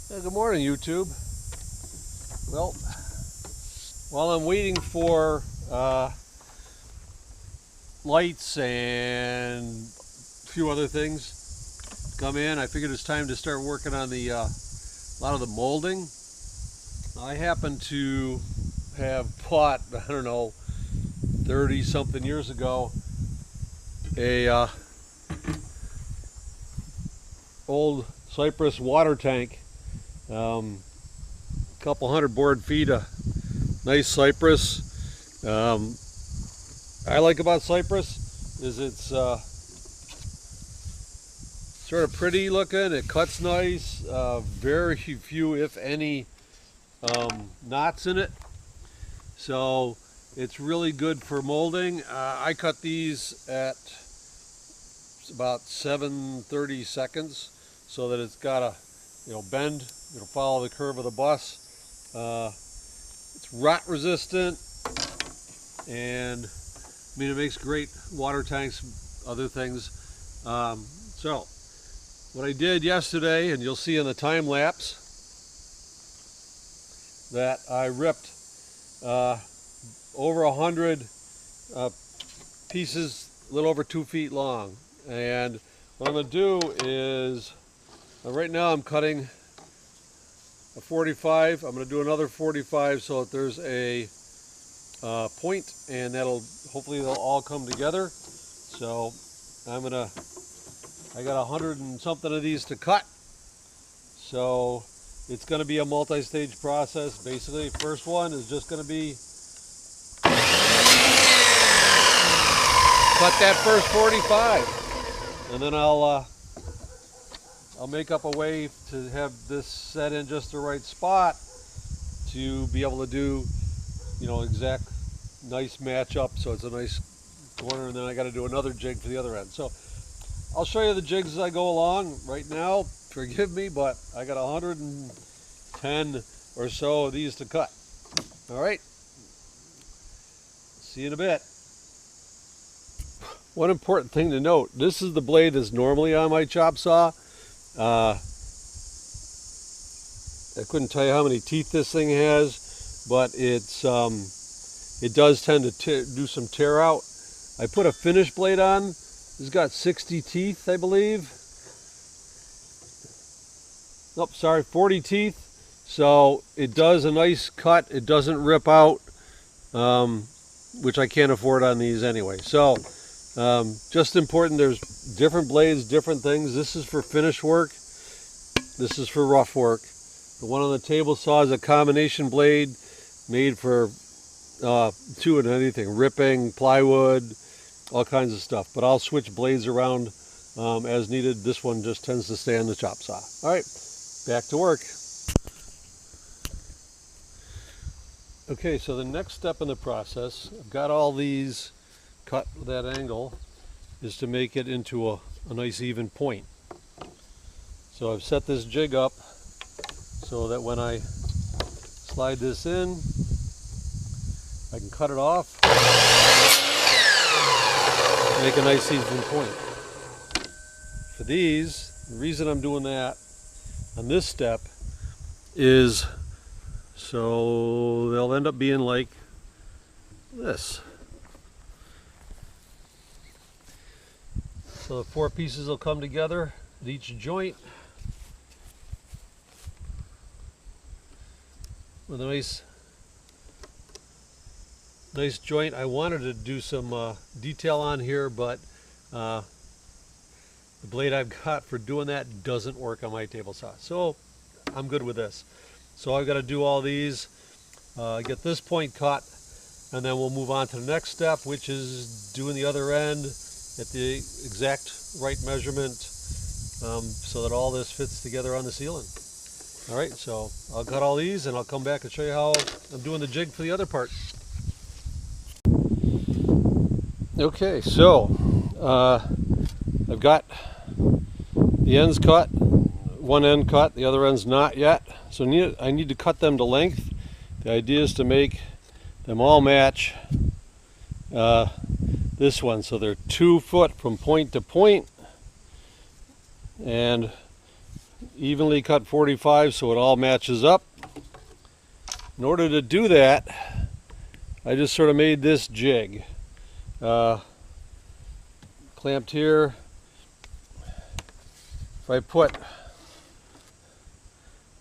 Good morning, YouTube. Well, while I'm waiting for lights and a few other things to come in, I figured it's time to start working on the a lot of the molding. I happen to have bought, I don't know, 30 something years ago, a old cypress water tank. Couple hundred board feet of nice cypress. I like about cypress is it's sort of pretty looking. It cuts nice. Very few, if any, knots in it. So it's really good for molding. I cut these at about 7/30 seconds so that it's got a bend. It'll follow the curve of the bus. It's rot resistant, and I mean, it makes great water tanks, other things. So what I did yesterday, and you'll see in the time lapse, that I ripped over 100 pieces, a little over 2 feet long. And what I'm going to do is, right now I'm cutting a 45. I'm going to do another 45 so that there's a point, and hopefully they'll all come together. So I got 100 and something of these to cut. So it's going to be a multi-stage process. Basically, first one is just going to be cut that first 45, and then I'll make up a way to have this set in just the right spot to be able to do, exact nice match up, so it's a nice corner, and then I got to do another jig for the other end. So I'll show you the jigs as I go along. Right now, forgive me, but I got 110 or so of these to cut. All right, see you in a bit. One important thing to note, this is the blade that's normally on my chop saw. I couldn't tell you how many teeth this thing has, but it does tend to do some tear out. I put a finish blade on. It's got 60 teeth, I believe. Nope, sorry, 40 teeth. So it does a nice cut. It doesn't rip out, which I can't afford on these anyway. So just important, there's different blades, different things. This is for finish work. This is for rough work. The one on the table saw is a combination blade made for doing anything, ripping, plywood, all kinds of stuff. But I'll switch blades around as needed. This one just tends to stay on the chop saw. All right, back to work. Okay, so the next step in the process, I've got all these cut with that angle, is to make it into a nice even point. So I've set this jig up so that when I slide this in, I can cut it off, make a nice even point. For these, the reason I'm doing that on this step is so they'll end up being like this. So the 4 pieces will come together at each joint with a nice joint. I wanted to do some detail on here, but the blade I've got for doing that doesn't work on my table saw. So I'm good with this. So I've got to do all these, get this point cut, and then we'll move on to the next step, which is doing the other end at the exact right measurement, so that all this fits together on the ceiling. All right, so I'll cut all these and I'll come back and show you how I'm doing the jig for the other part. Okay, so I've got the ends cut, one end cut, the other end's not yet. So I need to cut them to length. The idea is to make them all match this one, so they're 2 foot from point to point, and evenly cut 45 so it all matches up. In order to do that, I just sort of made this jig. Clamped here. If I put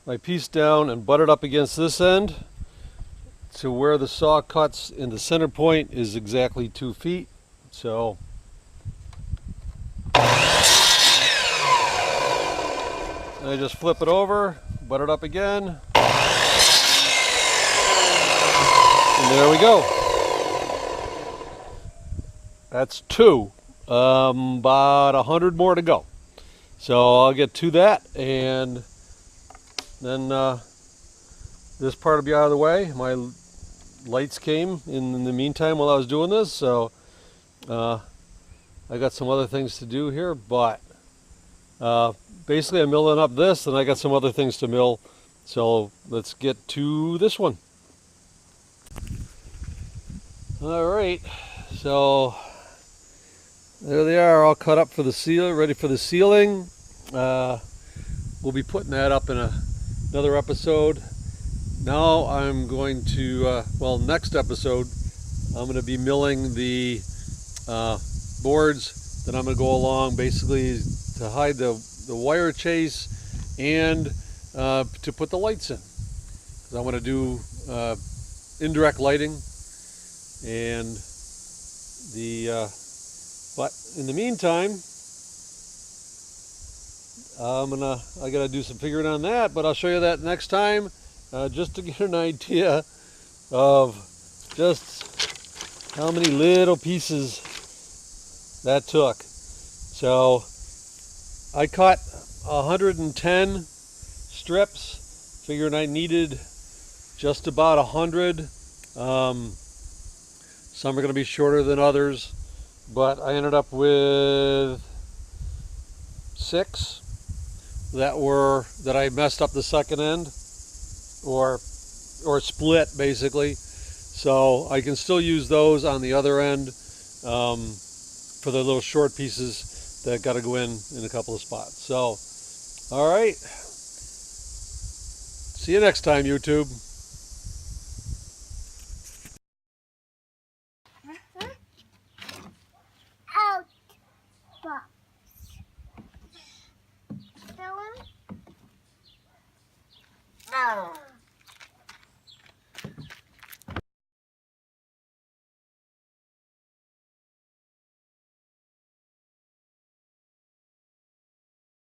my piece down and butt it up against this end to where the saw cuts in the center point is exactly 2 feet. So and I just flip it over, butt it up again, and there we go. That's 2. About 100 more to go. So I'll get to that, and then this part will be out of the way. My lights came in the meantime while I was doing this, so I got some other things to do here, but basically I'm milling up this, and I got some other things to mill. So let's get to this one. All right, so there they are, all cut up for the seal, ready for the sealing. We'll be putting that up in another episode. Now I'm going to, next episode, I'm going to be milling the boards that I'm going to go along, basically to hide the wire chase and to put the lights in. 'Cause I want to do indirect lighting, and but in the meantime, I gotta do some figuring on that, but I'll show you that next time, just to get an idea of just how many little pieces that took. So I cut 110 strips, figuring I needed just about 100. Some are going to be shorter than others, but I ended up with 6 that I messed up the second end, or split basically. So I can still use those on the other end for the little short pieces that got to go in a couple of spots. So, all right. See you next time, YouTube. Out box. Fill in. No.